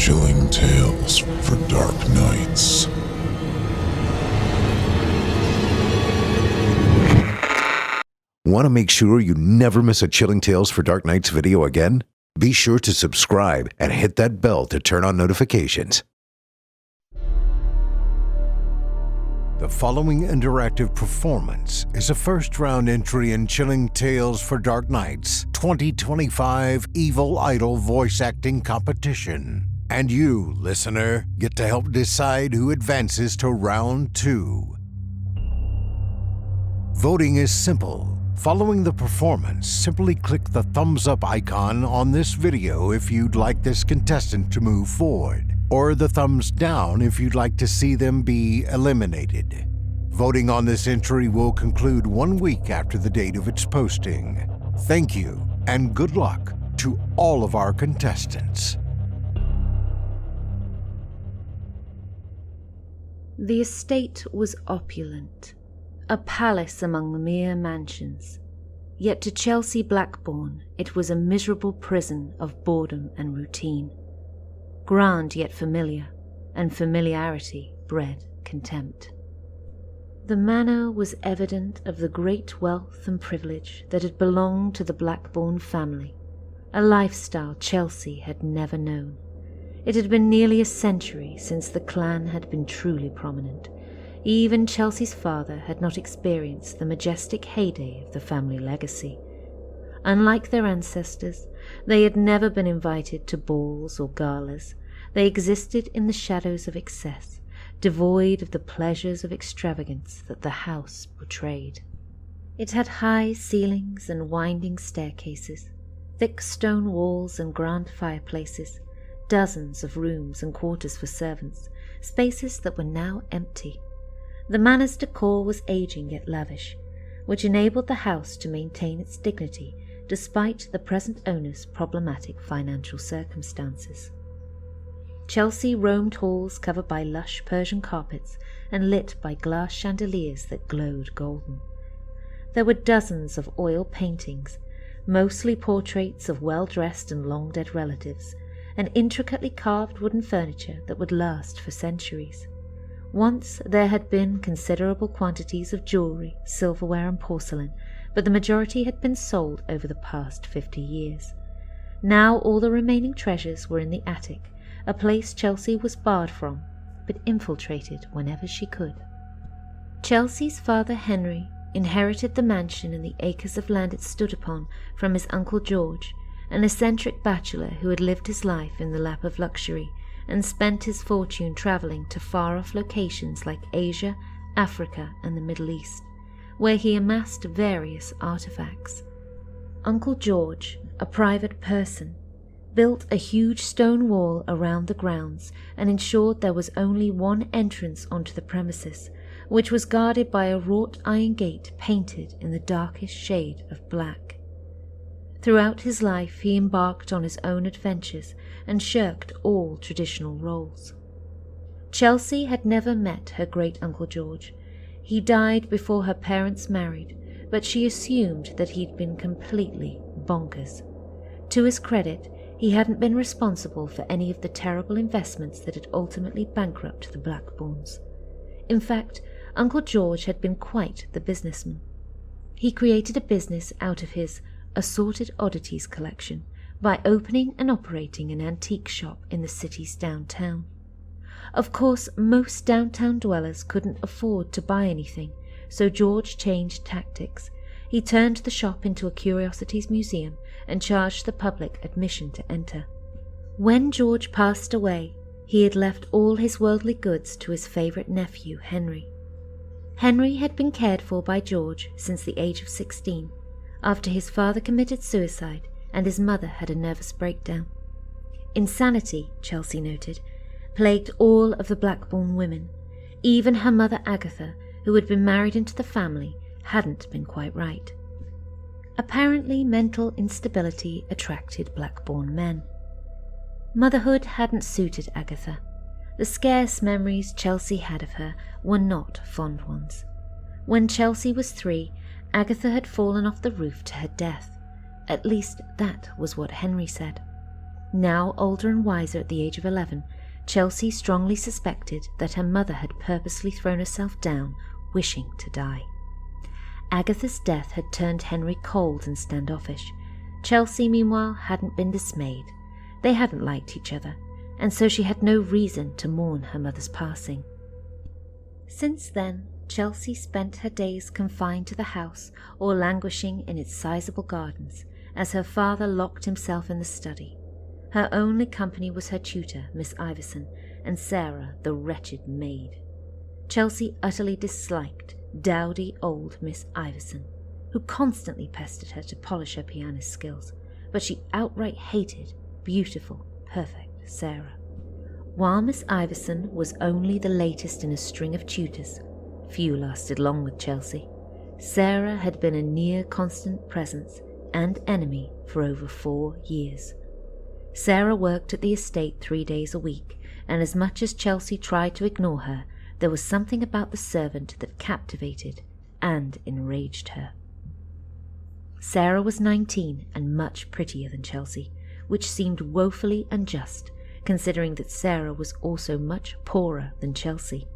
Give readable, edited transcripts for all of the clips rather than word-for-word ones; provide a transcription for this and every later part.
Chilling tales for dark nights. Want to make sure you never miss a Chilling Tales for Dark Nights video again? Be sure to subscribe and hit that bell to turn on notifications. The following interactive performance is a first-round entry in Chilling Tales for Dark Nights 2025 Evil Idol voice acting competition. And you, listener, get to help decide who advances to round 2. Voting is simple. Following the performance, simply click the thumbs up icon on this video if you'd like this contestant to move forward, or the thumbs down if you'd like to see them be eliminated. Voting on this entry will conclude 1 week after the date of its posting. Thank you, and good luck to all of our contestants. The estate was opulent, a palace among the mere mansions. Yet to Chelsea Blackbourne it was a miserable prison of boredom and routine. Grand yet familiar, and familiarity bred contempt. The manor was evident of the great wealth and privilege that had belonged to the Blackbourne family, a lifestyle Chelsea had never known. It had been nearly a century since the clan had been truly prominent. Even Chelsea's father had not experienced the majestic heyday of the family legacy. Unlike their ancestors, they had never been invited to balls or galas. They existed in the shadows of excess, devoid of the pleasures of extravagance that the house portrayed. It had high ceilings and winding staircases, thick stone walls and grand fireplaces, dozens of rooms and quarters for servants, spaces that were now empty. The manor's decor was aging yet lavish, which enabled the house to maintain its dignity despite the present owner's problematic financial circumstances. Chelsea roamed halls covered by lush Persian carpets and lit by glass chandeliers that glowed golden. There were dozens of oil paintings, mostly portraits of well-dressed and long-dead relatives, and intricately carved wooden furniture that would last for centuries. Once there had been considerable quantities of jewellery, silverware and porcelain, but the majority had been sold over the past 50 years. Now all the remaining treasures were in the attic, a place Chelsea was barred from, but infiltrated whenever she could. Chelsea's father Henry inherited the mansion and the acres of land it stood upon from his uncle George, an eccentric bachelor who had lived his life in the lap of luxury and spent his fortune travelling to far-off locations like Asia, Africa and the Middle East, where he amassed various artefacts. Uncle George, a private person, built a huge stone wall around the grounds and ensured there was only one entrance onto the premises, which was guarded by a wrought iron gate painted in the darkest shade of black. Throughout his life he embarked on his own adventures and shirked all traditional roles. Chelsea had never met her great-uncle George. He died before her parents married, but she assumed that he'd been completely bonkers. To his credit, he hadn't been responsible for any of the terrible investments that had ultimately bankrupted the Blackbournes. In fact, Uncle George had been quite the businessman. He created a business out of his assorted oddities collection by opening and operating an antique shop in the city's downtown. Of course, most downtown dwellers couldn't afford to buy anything, so George changed tactics. He turned the shop into a curiosities museum and charged the public admission to enter. When George passed away, he had left all his worldly goods to his favourite nephew, Henry. Henry had been cared for by George since the age of 16, after his father committed suicide and his mother had a nervous breakdown. Insanity, Chelsea noted, plagued all of the Blackbourne women. Even her mother Agatha, who had been married into the family, hadn't been quite right. Apparently, mental instability attracted Blackbourne men. Motherhood hadn't suited Agatha. The scarce memories Chelsea had of her were not fond ones. When Chelsea was 3, Agatha had fallen off the roof to her death. At least that was what Henry said. Now older and wiser at the age of 11, Chelsea strongly suspected that her mother had purposely thrown herself down, wishing to die. Agatha's death had turned Henry cold and standoffish. Chelsea, meanwhile, hadn't been dismayed. They hadn't liked each other, and so she had no reason to mourn her mother's passing. Since then, Chelsea spent her days confined to the house or languishing in its sizable gardens, as her father locked himself in the study. Her only company was her tutor, Miss Iverson, and Sarah, the wretched maid. Chelsea utterly disliked dowdy old Miss Iverson, who constantly pestered her to polish her pianist skills, but she outright hated beautiful, perfect Sarah. While Miss Iverson was only the latest in a string of tutors, few lasted long with Chelsea. Sarah had been a near constant presence and enemy for over 4 years. Sarah worked at the estate 3 days a week, and as much as Chelsea tried to ignore her, there was something about the servant that captivated and enraged her. Sarah was 19 and much prettier than Chelsea, which seemed woefully unjust, considering that Sarah was also much poorer than Chelsea.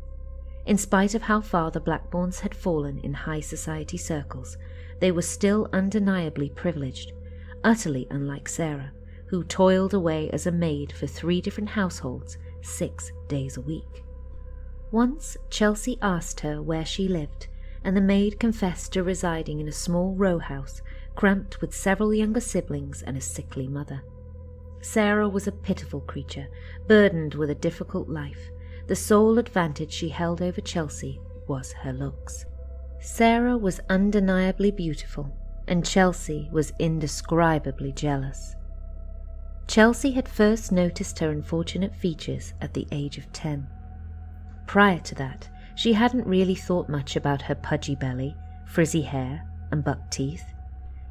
In spite of how far the Blackbournes had fallen in high society circles, they were still undeniably privileged, utterly unlike Sarah, who toiled away as a maid for 3 different households 6 days a week. Once Chelsea asked her where she lived, and the maid confessed to residing in a small row house, cramped with several younger siblings and a sickly mother. Sarah was a pitiful creature, burdened with a difficult life. The sole advantage she held over Chelsea was her looks. Sarah was undeniably beautiful, and Chelsea was indescribably jealous. Chelsea had first noticed her unfortunate features at the age of 10. Prior to that, she hadn't really thought much about her pudgy belly, frizzy hair, and buck teeth.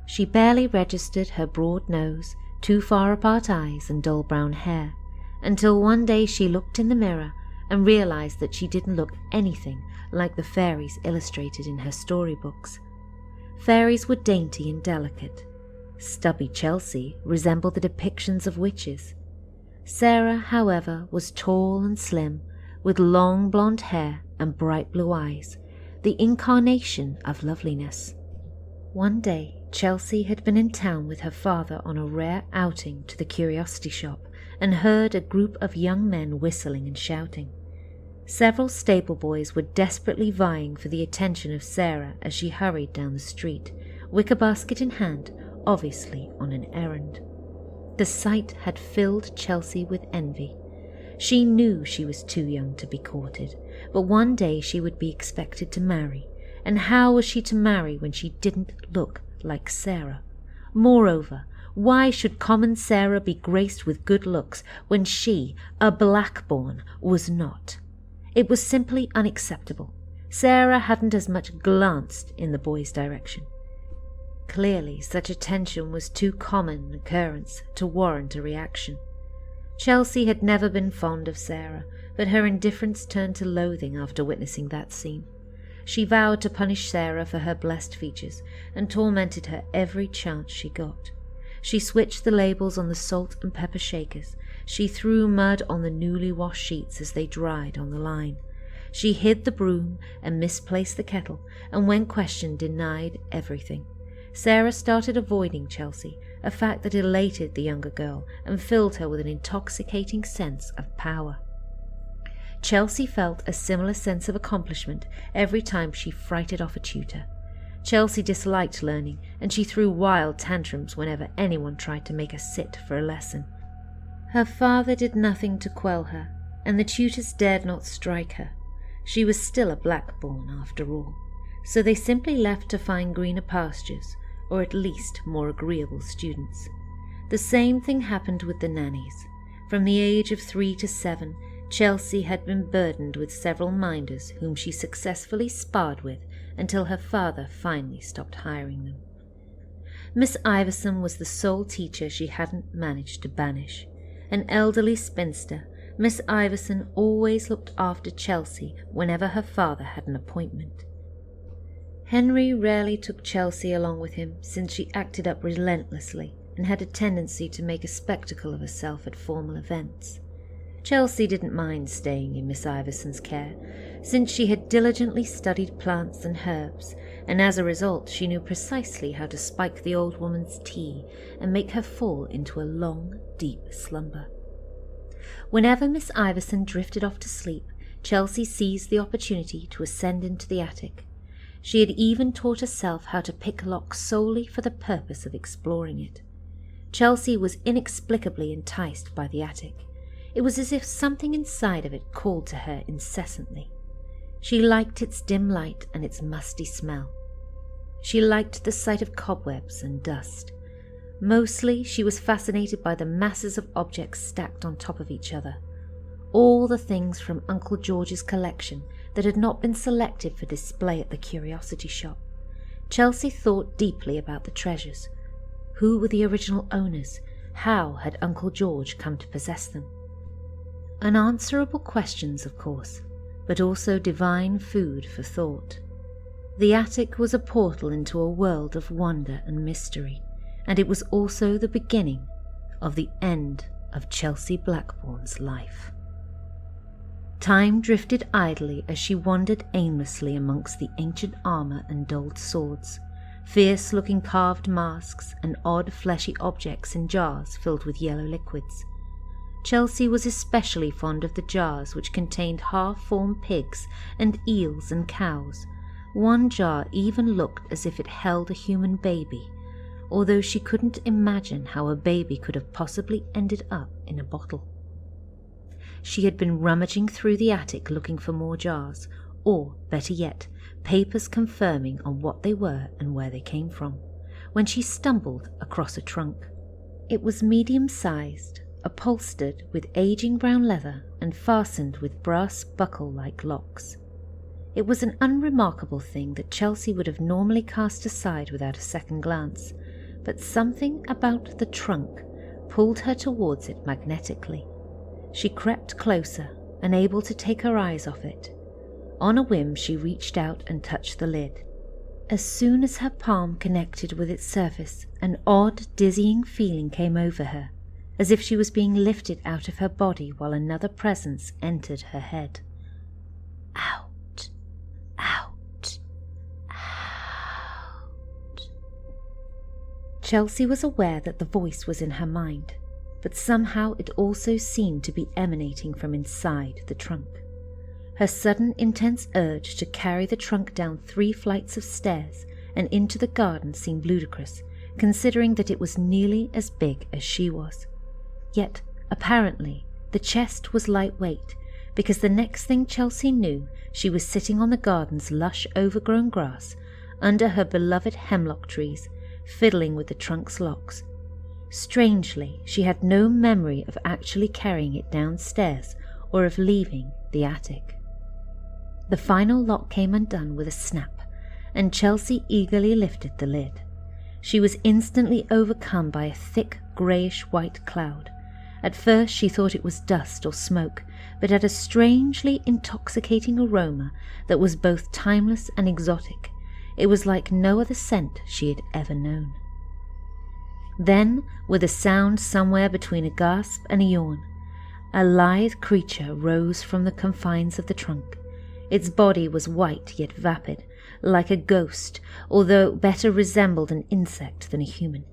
She barely registered her broad nose, too far apart eyes, and dull brown hair, until one day she looked in the mirror and realized that she didn't look anything like the fairies illustrated in her storybooks. Fairies were dainty and delicate. Stubby Chelsea resembled the depictions of witches. Sarah, however, was tall and slim, with long blonde hair and bright blue eyes, the incarnation of loveliness. One day, Chelsea had been in town with her father on a rare outing to the curiosity shop and heard a group of young men whistling and shouting. Several stable boys were desperately vying for the attention of Sarah as she hurried down the street, wicker basket in hand, obviously on an errand. The sight had filled Chelsea with envy. She knew she was too young to be courted, but one day she would be expected to marry, and how was she to marry when she didn't look like Sarah? Moreover, why should common Sarah be graced with good looks when she, a Blackbourne, was not? It was simply unacceptable. Sarah hadn't as much glanced in the boy's direction. Clearly, such attention was too common an occurrence to warrant a reaction. Chelsea had never been fond of Sarah, but her indifference turned to loathing after witnessing that scene. She vowed to punish Sarah for her blessed features and tormented her every chance she got. She switched the labels on the salt and pepper shakers. She threw mud on the newly washed sheets as they dried on the line. She hid the broom and misplaced the kettle, and when questioned denied everything. Sarah started avoiding Chelsea, a fact that elated the younger girl and filled her with an intoxicating sense of power. Chelsea felt a similar sense of accomplishment every time she frighted off a tutor. Chelsea disliked learning, and she threw wild tantrums whenever anyone tried to make her sit for a lesson. Her father did nothing to quell her, and the tutors dared not strike her. She was still a Blackbourne after all, so they simply left to find greener pastures, or at least more agreeable students. The same thing happened with the nannies. From the age of 3 to 7, Chelsea had been burdened with several minders whom she successfully sparred with until her father finally stopped hiring them. Miss Iverson was the sole teacher she hadn't managed to banish. An elderly spinster, Miss Iverson always looked after Chelsea whenever her father had an appointment. Henry rarely took Chelsea along with him since she acted up relentlessly, and had a tendency to make a spectacle of herself at formal events. Chelsea didn't mind staying in Miss Iverson's care, since she had diligently studied plants and herbs, and as a result she knew precisely how to spike the old woman's tea and make her fall into a long, deep slumber. Whenever Miss Iverson drifted off to sleep, Chelsea seized the opportunity to ascend into the attic. She had even taught herself how to pick locks solely for the purpose of exploring it. Chelsea was inexplicably enticed by the attic. It was as if something inside of it called to her incessantly. She liked its dim light and its musty smell. She liked the sight of cobwebs and dust. Mostly she was fascinated by the masses of objects stacked on top of each other. All the things from Uncle George's collection that had not been selected for display at the curiosity shop. Chelsea thought deeply about the treasures. Who were the original owners? How had Uncle George come to possess them? Unanswerable questions, of course, but also divine food for thought. The attic was a portal into a world of wonder and mystery, and it was also the beginning of the end of Chelsea Blackbourne's life. Time drifted idly as she wandered aimlessly amongst the ancient armour and dulled swords, fierce-looking carved masks and odd fleshy objects in jars filled with yellow liquids. Chelsea was especially fond of the jars which contained half-formed pigs and eels and cows. One jar even looked as if it held a human baby, although she couldn't imagine how a baby could have possibly ended up in a bottle. She had been rummaging through the attic looking for more jars, or, better yet, papers confirming on what they were and where they came from, when she stumbled across a trunk. It was medium-sized, upholstered with aging brown leather and fastened with brass buckle-like locks. It was an unremarkable thing that Chelsea would have normally cast aside without a second glance, but something about the trunk pulled her towards it magnetically. She crept closer, unable to take her eyes off it. On a whim she reached out and touched the lid. As soon as her palm connected with its surface, an odd, dizzying feeling came over her, as if she was being lifted out of her body while another presence entered her head. Out, out, out. Chelsea was aware that the voice was in her mind, but somehow it also seemed to be emanating from inside the trunk. Her sudden intense urge to carry the trunk down 3 flights of stairs and into the garden seemed ludicrous, considering that it was nearly as big as she was. Yet, apparently, the chest was lightweight, because the next thing Chelsea knew, she was sitting on the garden's lush overgrown grass, under her beloved hemlock trees, fiddling with the trunk's locks. Strangely, she had no memory of actually carrying it downstairs or of leaving the attic. The final lock came undone with a snap, and Chelsea eagerly lifted the lid. She was instantly overcome by a thick, greyish-white cloud. At first she thought it was dust or smoke, but had a strangely intoxicating aroma that was both timeless and exotic. It was like no other scent she had ever known. Then, with a sound somewhere between a gasp and a yawn, a lithe creature rose from the confines of the trunk. Its body was white yet vapid, like a ghost, although better resembled an insect than a human.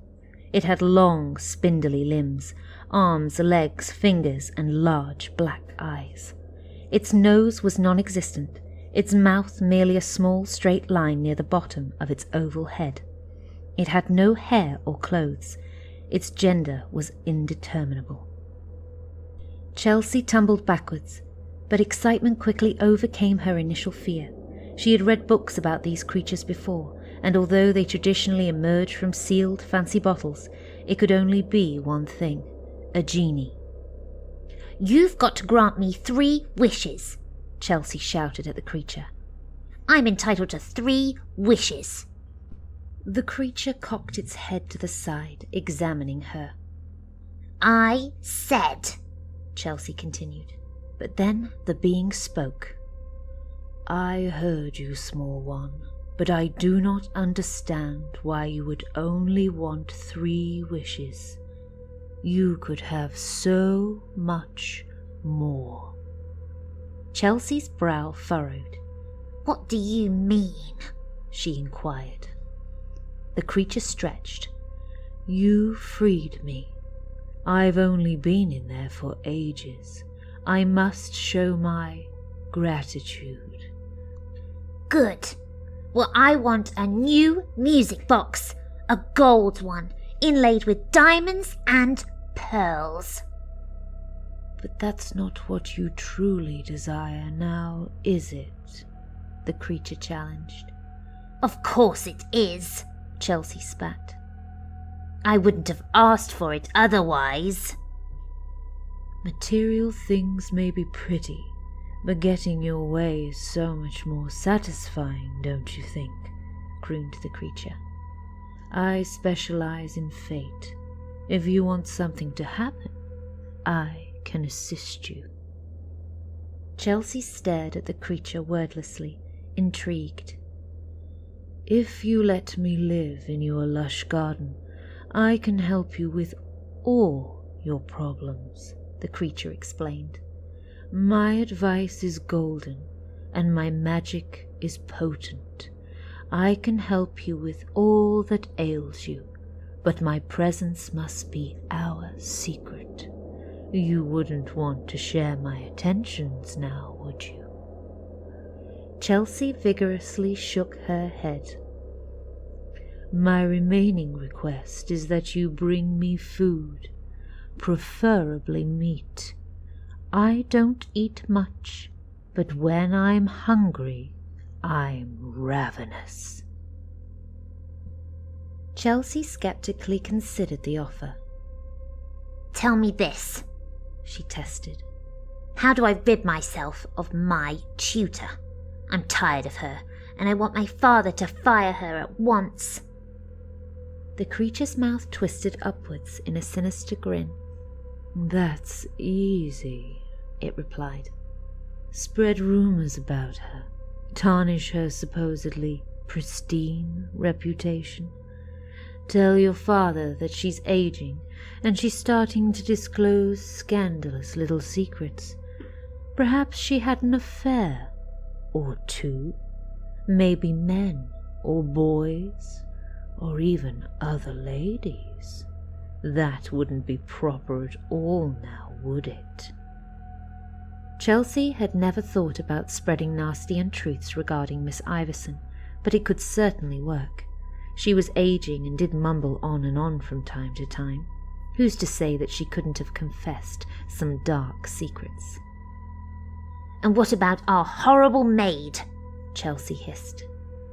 It had long, spindly limbs, arms, legs, fingers, and large black eyes. Its nose was non-existent, its mouth merely a small straight line near the bottom of its oval head. It had no hair or clothes. Its gender was indeterminable. Chelsea tumbled backwards, but excitement quickly overcame her initial fear. She had read books about these creatures before, and although they traditionally emerge from sealed fancy bottles, it could only be one thing: a genie. "You've got to grant me 3 wishes," Chelsea shouted at the creature. "I'm entitled to 3 wishes." The creature cocked its head to the side, examining her. "I said," Chelsea continued, but then the being spoke. "I heard you, small one, but I do not understand why you would only want 3 wishes. You could have so much more." Chelsea's brow furrowed. "What do you mean?" she inquired. The creature stretched. "You freed me. I've only been in there for ages. I must show my gratitude." "Good. Well, I want a new music box. A gold one, inlaid with diamonds and pearls." "But that's not what you truly desire now, is it?" the creature challenged. "Of course it is," Chelsea spat. "I wouldn't have asked for it otherwise." "Material things may be pretty, but getting your way is so much more satisfying, don't you think?" crooned the creature. "I specialize in fate. If you want something to happen, I can assist you." Chelsea stared at the creature wordlessly, intrigued. "If you let me live in your lush garden, I can help you with all your problems," the creature explained. "My advice is golden, and my magic is potent. I can help you with all that ails you, but my presence must be our secret. You wouldn't want to share my attentions now, would you?" Chelsea vigorously shook her head. "My remaining request is that you bring me food, preferably meat. I don't eat much, but when I'm hungry, I'm ravenous." Chelsea skeptically considered the offer. "Tell me this," she tested. "How do I rid myself of my tutor? I'm tired of her, and I want my father to fire her at once." The creature's mouth twisted upwards in a sinister grin. "That's easy," it replied. "Spread rumors about her, tarnish her supposedly pristine reputation. Tell your father that she's aging and she's starting to disclose scandalous little secrets. Perhaps she had an affair or 2, maybe men or boys, or even other ladies. That wouldn't be proper at all now, would it?" Chelsea had never thought about spreading nasty untruths regarding Miss Iverson, but it could certainly work. She was aging and did mumble on and on from time to time. Who's to say that she couldn't have confessed some dark secrets? "And what about our horrible maid?" Chelsea hissed.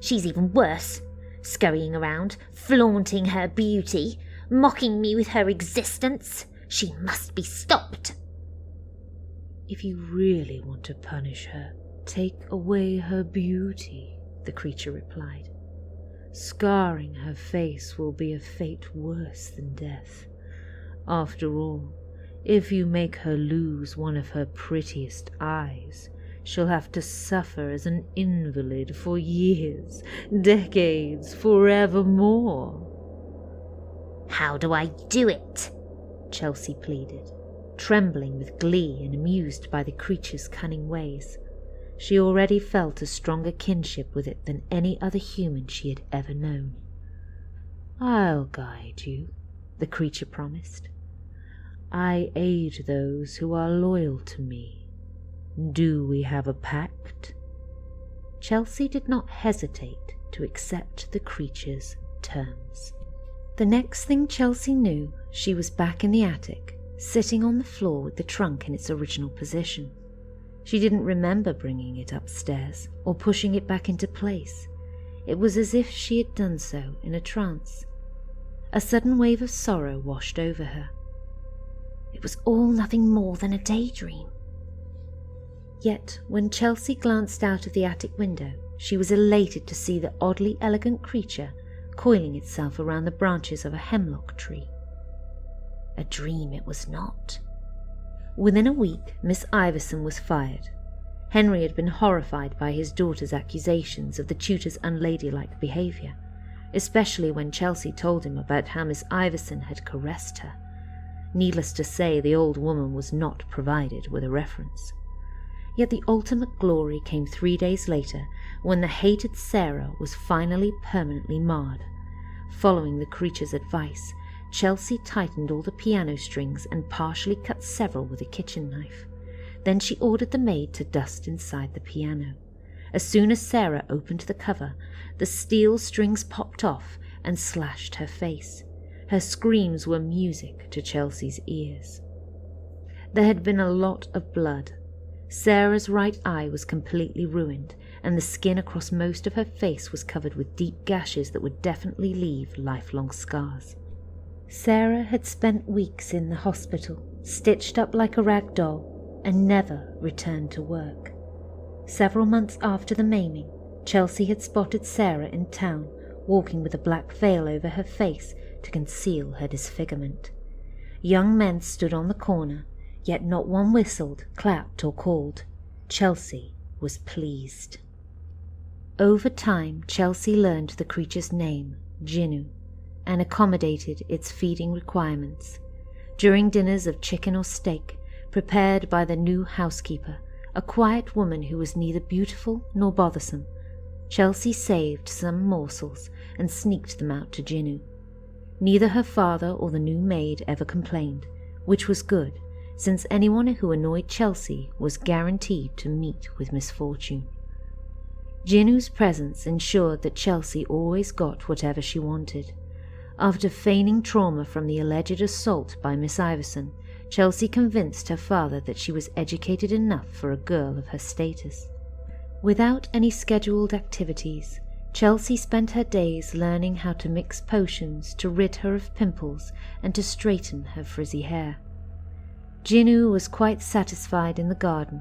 "She's even worse, scurrying around, flaunting her beauty, mocking me with her existence. She must be stopped." "If you really want to punish her, take away her beauty," the creature replied. "Scarring her face will be a fate worse than death. After all, if you make her lose one of her prettiest eyes, she'll have to suffer as an invalid for years, decades, forevermore." "How do I do it?" Chelsea pleaded, trembling with glee and amused by the creature's cunning ways. She already felt a stronger kinship with it than any other human she had ever known. "I'll guide you," the creature promised. "I aid those who are loyal to me. Do we have a pact?" Chelsea did not hesitate to accept the creature's terms. The next thing Chelsea knew, she was back in the attic, sitting on the floor with the trunk in its original position. She didn't remember bringing it upstairs or pushing it back into place. It was as if she had done so in a trance. A sudden wave of sorrow washed over her. It was all nothing more than a daydream. Yet, when Chelsea glanced out of the attic window, she was elated to see the oddly elegant creature coiling itself around the branches of a hemlock tree. A dream it was not. Within a week, Miss Iverson was fired. Henry had been horrified by his daughter's accusations of the tutor's unladylike behaviour, especially when Chelsea told him about how Miss Iverson had caressed her. Needless to say, the old woman was not provided with a reference. Yet the ultimate glory came 3 days later, when the hated Sarah was finally permanently marred. Following the creature's advice, Chelsea tightened all the piano strings and partially cut several with a kitchen knife. Then she ordered the maid to dust inside the piano. As soon as Sarah opened the cover, the steel strings popped off and slashed her face. Her screams were music to Chelsea's ears. There had been a lot of blood. Sarah's right eye was completely ruined, and the skin across most of her face was covered with deep gashes that would definitely leave lifelong scars. Sarah had spent weeks in the hospital, stitched up like a rag doll, and never returned to work. Several months after the maiming, Chelsea had spotted Sarah in town, walking with a black veil over her face to conceal her disfigurement. Young men stood on the corner, yet not one whistled, clapped, or called. Chelsea was pleased. Over time, Chelsea learned the creature's name, Jinnu, and accommodated its feeding requirements. During dinners of chicken or steak, prepared by the new housekeeper, a quiet woman who was neither beautiful nor bothersome, Chelsea saved some morsels and sneaked them out to Jinnu. Neither her father or the new maid ever complained, which was good, since anyone who annoyed Chelsea was guaranteed to meet with misfortune. Jinnu's presence ensured that Chelsea always got whatever she wanted. After feigning trauma from the alleged assault by Miss Iverson, Chelsea convinced her father that she was educated enough for a girl of her status. Without any scheduled activities, Chelsea spent her days learning how to mix potions to rid her of pimples and to straighten her frizzy hair. Jinnu was quite satisfied in the garden.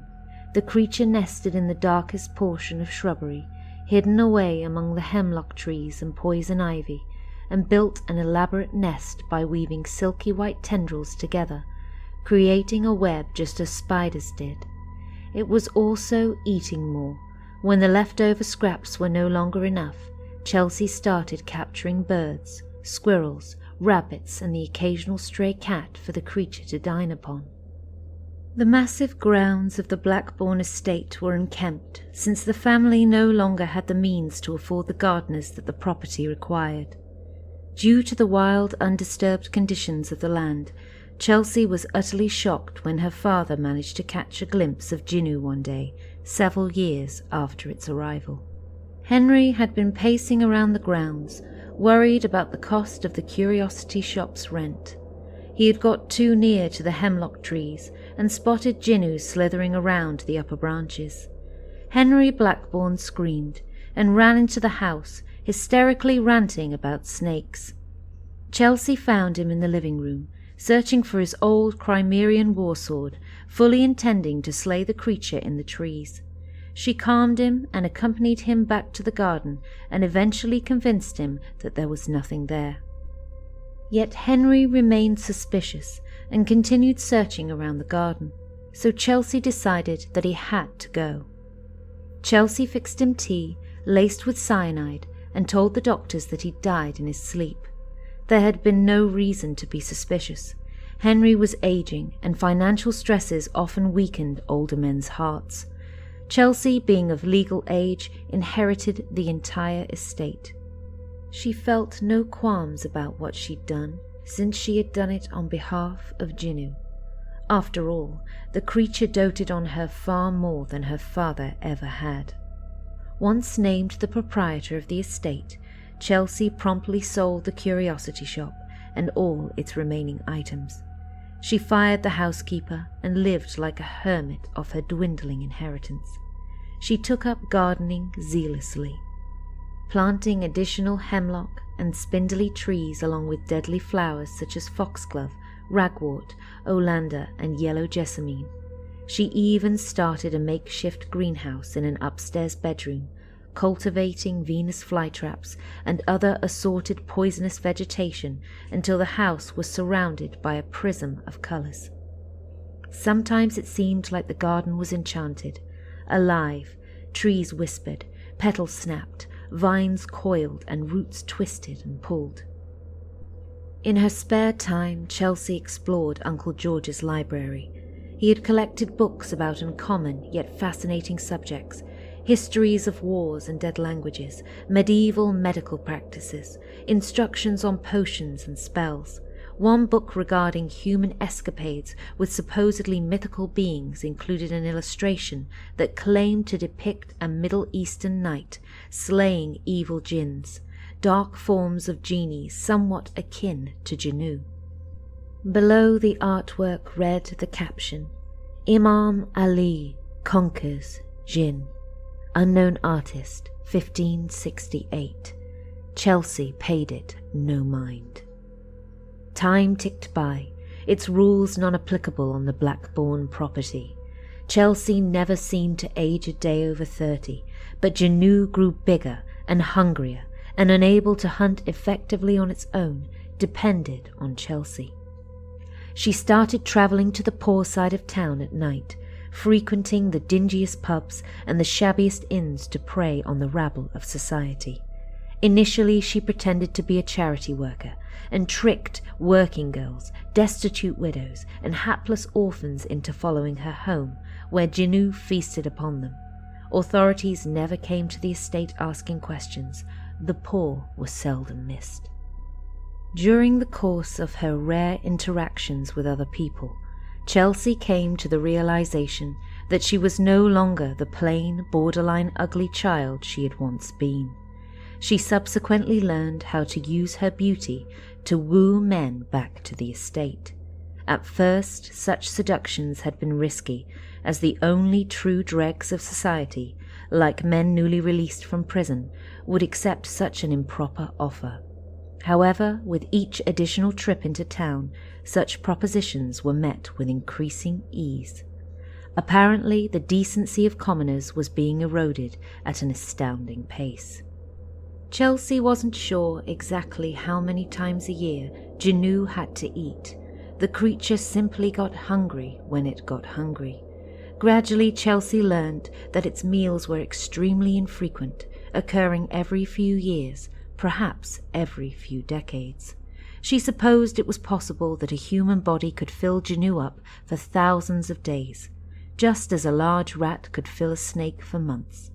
The creature nested in the darkest portion of shrubbery, hidden away among the hemlock trees and poison ivy, and built an elaborate nest by weaving silky white tendrils together, creating a web just as spiders did. It was also eating more. When the leftover scraps were no longer enough, Chelsea started capturing birds, squirrels, rabbits, and the occasional stray cat for the creature to dine upon. The massive grounds of the Blackbourne estate were unkempt, since the family no longer had the means to afford the gardeners that the property required. Due to the wild, undisturbed conditions of the land, Chelsea was utterly shocked when her father managed to catch a glimpse of Jinnu one day, several years after its arrival. Henry had been pacing around the grounds, worried about the cost of the curiosity shop's rent. He had got too near to the hemlock trees and spotted Jinnu slithering around the upper branches. Henry Blackbourne screamed and ran into the house, hysterically ranting about snakes. Chelsea found him in the living room, searching for his old Crimerian war sword, fully intending to slay the creature in the trees. She calmed him and accompanied him back to the garden and eventually convinced him that there was nothing there. Yet Henry remained suspicious and continued searching around the garden, so Chelsea decided that he had to go. Chelsea fixed him tea, laced with cyanide, and told the doctors that he died in his sleep. There had been no reason to be suspicious. Henry was aging, and financial stresses often weakened older men's hearts. Chelsea, being of legal age, inherited the entire estate. She felt no qualms about what she'd done, since she had done it on behalf of Jinnu. After all, the creature doted on her far more than her father ever had. Once named the proprietor of the estate, Chelsea promptly sold the curiosity shop and all its remaining items. She fired the housekeeper and lived like a hermit off her dwindling inheritance. She took up gardening zealously, planting additional hemlock and spindly trees along with deadly flowers such as foxglove, ragwort, oleander, and yellow jessamine. She even started a makeshift greenhouse in an upstairs bedroom, cultivating Venus flytraps and other assorted poisonous vegetation until the house was surrounded by a prism of colours. Sometimes it seemed like the garden was enchanted. alive. Trees whispered, petals snapped, vines coiled, and roots twisted and pulled. In her spare time, Chelsea explored Uncle George's library. He had collected books about uncommon yet fascinating subjects, histories of wars and dead languages, medieval medical practices, instructions on potions and spells. One book regarding human escapades with supposedly mythical beings included an illustration that claimed to depict a Middle Eastern knight slaying evil jinns, dark forms of genies somewhat akin to Jinnu. Below the artwork read the caption, "Imam Ali conquers Jinn. Unknown artist, 1568. Chelsea paid it no mind." Time ticked by, its rules non-applicable on the Blackbourne property. Chelsea never seemed to age a day over 30, but Jinnu grew bigger and hungrier, and unable to hunt effectively on its own, depended on Chelsea. She started travelling to the poor side of town at night, frequenting the dingiest pubs and the shabbiest inns to prey on the rabble of society. Initially, she pretended to be a charity worker and tricked working girls, destitute widows, and hapless orphans into following her home, where Jinnu feasted upon them. Authorities never came to the estate asking questions. The poor were seldom missed. During the course of her rare interactions with other people, Chelsea came to the realization that she was no longer the plain, borderline ugly child she had once been. She subsequently learned how to use her beauty to woo men back to the estate. At first, such seductions had been risky, as the only true dregs of society, like men newly released from prison, would accept such an improper offer. However, with each additional trip into town, such propositions were met with increasing ease. Apparently, the decency of commoners was being eroded at an astounding pace. Chelsea wasn't sure exactly how many times a year Jinnu had to eat. The creature simply got hungry when it got hungry. Gradually, Chelsea learned that its meals were extremely infrequent, occurring every few years, perhaps every few decades. She supposed it was possible that a human body could fill Jinnu up for thousands of days, just as a large rat could fill a snake for months.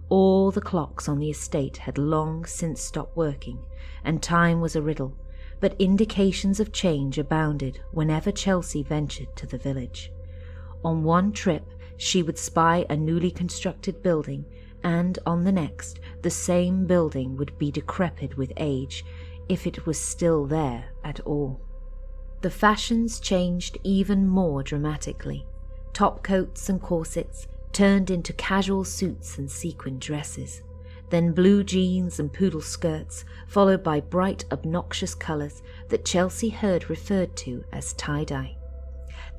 All the clocks on the estate had long since stopped working, and time was a riddle, but indications of change abounded whenever Chelsea ventured to the village. On one trip, she would spy a newly constructed building, and on the next, the same building would be decrepit with age, if it was still there at all. The fashions changed even more dramatically. Topcoats and corsets turned into casual suits and sequin dresses, then blue jeans and poodle skirts, followed by bright, obnoxious colours that Chelsea heard referred to as tie-dye.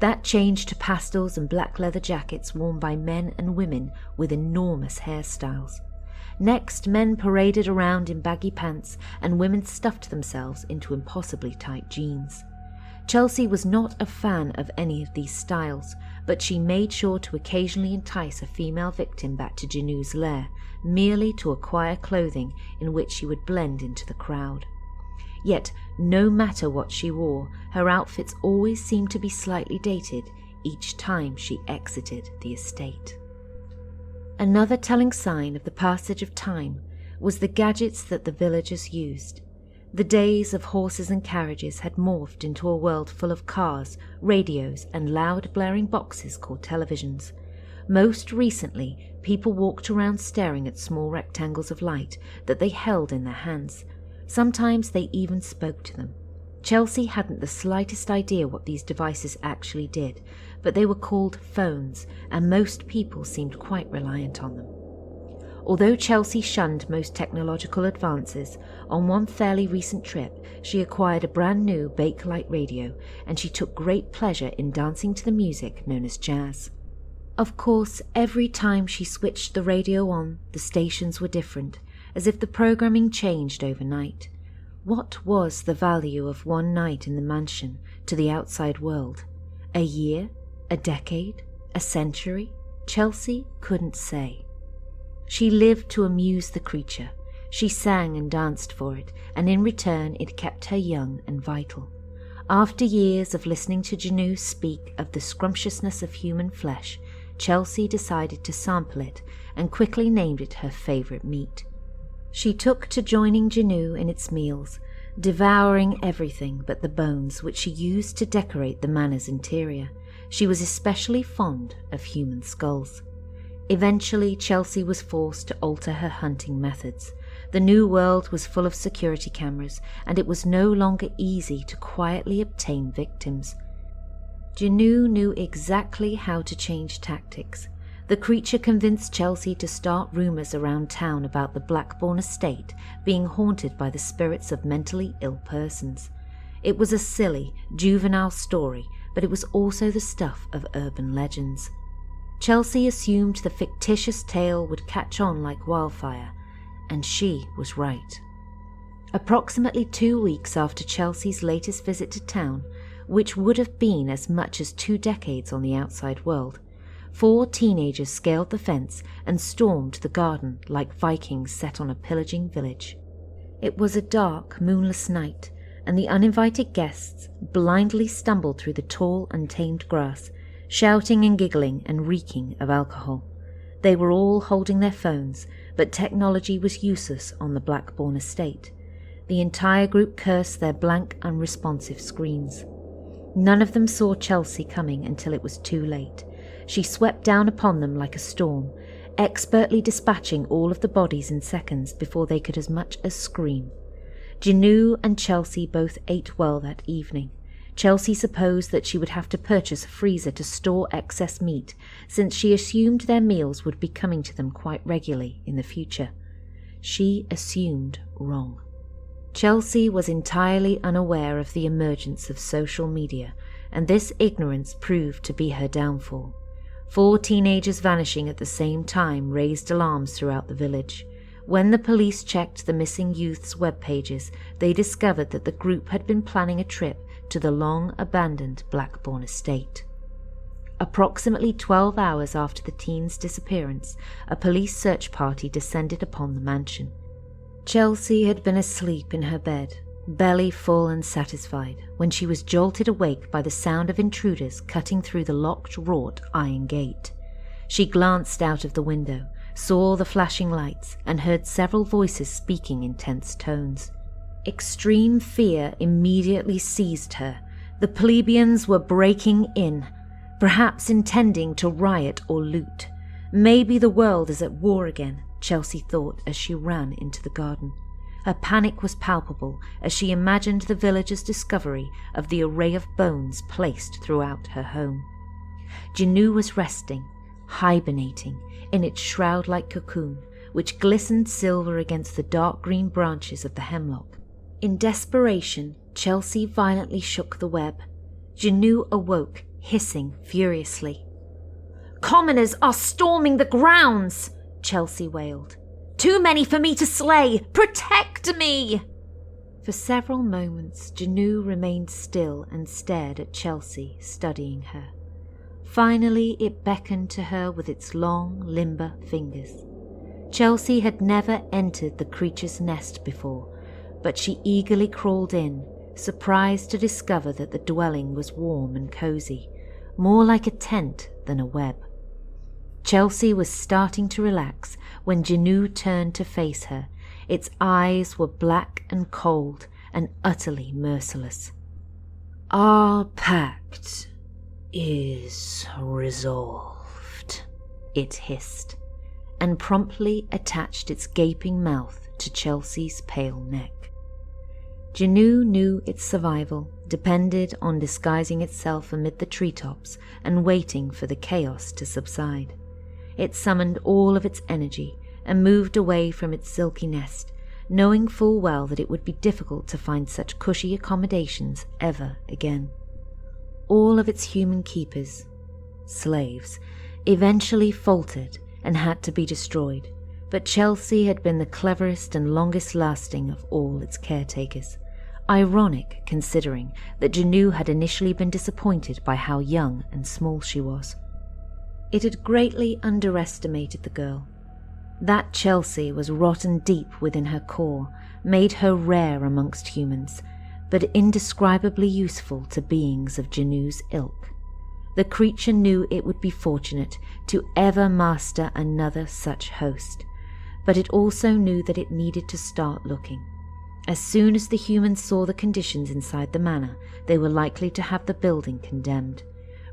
That changed to pastels and black leather jackets worn by men and women with enormous hairstyles. Next, men paraded around in baggy pants, and women stuffed themselves into impossibly tight jeans. Chelsea was not a fan of any of these styles, but she made sure to occasionally entice a female victim back to Jinnu's lair, merely to acquire clothing in which she would blend into the crowd. Yet, no matter what she wore, her outfits always seemed to be slightly dated each time she exited the estate. Another telling sign of the passage of time was the gadgets that the villagers used. The days of horses and carriages had morphed into a world full of cars, radios, and loud blaring boxes called televisions. Most recently, people walked around staring at small rectangles of light that they held in their hands. Sometimes they even spoke to them. Chelsea hadn't the slightest idea what these devices actually did, but they were called phones, and most people seemed quite reliant on them. Although Chelsea shunned most technological advances, on one fairly recent trip she acquired a brand new Bakelite radio, and she took great pleasure in dancing to the music known as jazz. Of course, every time she switched the radio on, the stations were different, as if the programming changed overnight. What was the value of one night in the mansion to the outside world? A year? A decade? A century? Chelsea couldn't say. She lived to amuse the creature. She sang and danced for it, and in return it kept her young and vital. After years of listening to Jinnu speak of the scrumptiousness of human flesh, Chelsea decided to sample it and quickly named it her favourite meat. She took to joining Jinnu in its meals, devouring everything but the bones which she used to decorate the manor's interior. She was especially fond of human skulls. Eventually, Chelsea was forced to alter her hunting methods. The new world was full of security cameras, and it was no longer easy to quietly obtain victims. Jinnu knew exactly how to change tactics. The creature convinced Chelsea to start rumours around town about the Blackbourne estate being haunted by the spirits of mentally ill persons. It was a silly, juvenile story, but it was also the stuff of urban legends. Chelsea assumed the fictitious tale would catch on like wildfire, and she was right. Approximately 2 weeks after Chelsea's latest visit to town, which would have been as much as 2 decades on the outside world, 4 teenagers scaled the fence and stormed the garden like Vikings set on a pillaging village. It was a dark, moonless night, and the uninvited guests blindly stumbled through the tall, untamed grass, shouting and giggling and reeking of alcohol. They were all holding their phones, but technology was useless on the Blackbourne estate. The entire group cursed their blank, unresponsive screens. None of them saw Chelsea coming until it was too late. She swept down upon them like a storm, expertly dispatching all of the bodies in seconds before they could as much as scream. Jinnu and Chelsea both ate well that evening. Chelsea supposed that she would have to purchase a freezer to store excess meat, since she assumed their meals would be coming to them quite regularly in the future. She assumed wrong. Chelsea was entirely unaware of the emergence of social media, and this ignorance proved to be her downfall. 4 teenagers vanishing at the same time raised alarms throughout the village. When the police checked the missing youth's web pages, they discovered that the group had been planning a trip to the long-abandoned Blackbourne estate. Approximately 12 hours after the teens' disappearance, a police search party descended upon the mansion. Chelsea had been asleep in her bed, belly full and satisfied, when she was jolted awake by the sound of intruders cutting through the locked wrought iron gate. She glanced out of the window, saw the flashing lights, and heard several voices speaking in tense tones. Extreme fear immediately seized her. The plebeians were breaking in, perhaps intending to riot or loot. Maybe the world is at war again, Chelsea thought as she ran into the garden. Her panic was palpable as she imagined the villagers' discovery of the array of bones placed throughout her home. Jinnu was resting, hibernating, in its shroud-like cocoon, which glistened silver against the dark green branches of the hemlock. In desperation, Chelsea violently shook the web. Jinnu awoke, hissing furiously. "Commoners are storming the grounds!" Chelsea wailed. "Too many for me to slay! Protect me!" For several moments, Jinnu remained still and stared at Chelsea, studying her. Finally, it beckoned to her with its long, limber fingers. Chelsea had never entered the creature's nest before, but she eagerly crawled in, surprised to discover that the dwelling was warm and cozy, more like a tent than a web. Chelsea was starting to relax when Jinnu turned to face her. Its eyes were black and cold and utterly merciless. "Our pact is resolved," it hissed, and promptly attached its gaping mouth to Chelsea's pale neck. Jinnu knew its survival depended on disguising itself amid the treetops and waiting for the chaos to subside. It summoned all of its energy and moved away from its silky nest, knowing full well that it would be difficult to find such cushy accommodations ever again. All of its human keepers, slaves, eventually faltered and had to be destroyed, but Chelsea had been the cleverest and longest lasting of all its caretakers. Ironic, considering that Jinnu had initially been disappointed by how young and small she was. It had greatly underestimated the girl. That Chelsea was rotten deep within her core, made her rare amongst humans, but indescribably useful to beings of Jinnu's ilk. The creature knew it would be fortunate to ever master another such host, but it also knew that it needed to start looking. As soon as the humans saw the conditions inside the manor, they were likely to have the building condemned.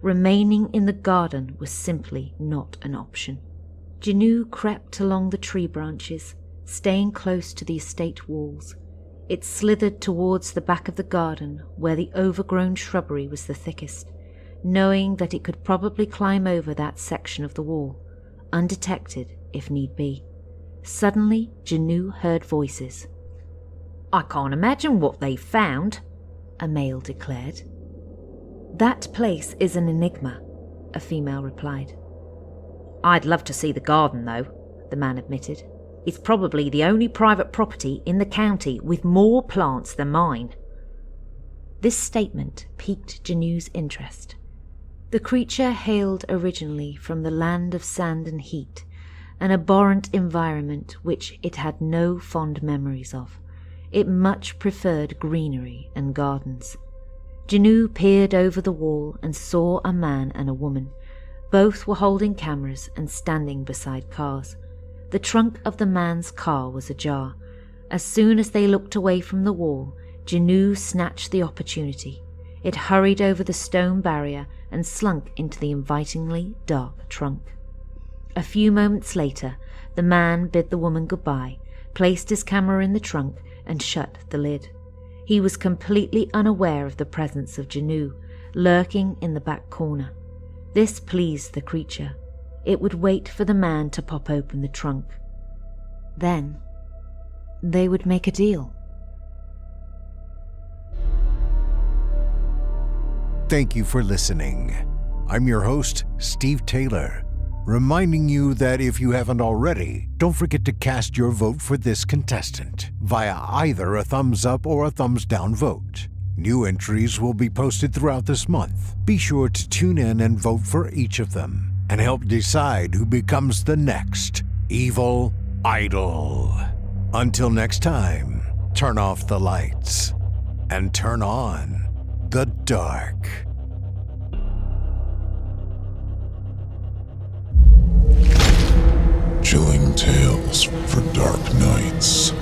Remaining in the garden was simply not an option. Jinnu crept along the tree branches, staying close to the estate walls. It slithered towards the back of the garden, where the overgrown shrubbery was the thickest, knowing that it could probably climb over that section of the wall, undetected if need be. Suddenly, Jinnu heard voices. "I can't imagine what they've found," a male declared. "That place is an enigma," a female replied. "I'd love to see the garden, though," the man admitted. "It's probably the only private property in the county with more plants than mine." This statement piqued Jinnu's interest. The creature hailed originally from the land of sand and heat, an abhorrent environment which it had no fond memories of. It much preferred greenery and gardens. Jinnu peered over the wall and saw a man and a woman. Both were holding cameras and standing beside cars. The trunk of the man's car was ajar. As soon as they looked away from the wall, Jinnu snatched the opportunity. It hurried over the stone barrier and slunk into the invitingly dark trunk. A few moments later, the man bid the woman goodbye, placed his camera in the trunk, and shut the lid. He was completely unaware of the presence of Jinnu, lurking in the back corner. This pleased the creature. It would wait for the man to pop open the trunk. Then, they would make a deal. Thank you for listening. I'm your host, Steve Taylor, reminding you that if you haven't already, don't forget to cast your vote for this contestant via either a thumbs up or a thumbs down vote. New entries will be posted throughout this month. Be sure to tune in and vote for each of them and help decide who becomes the next evil idol. Until next time, turn off the lights and turn on the dark. Chilling tales for dark nights.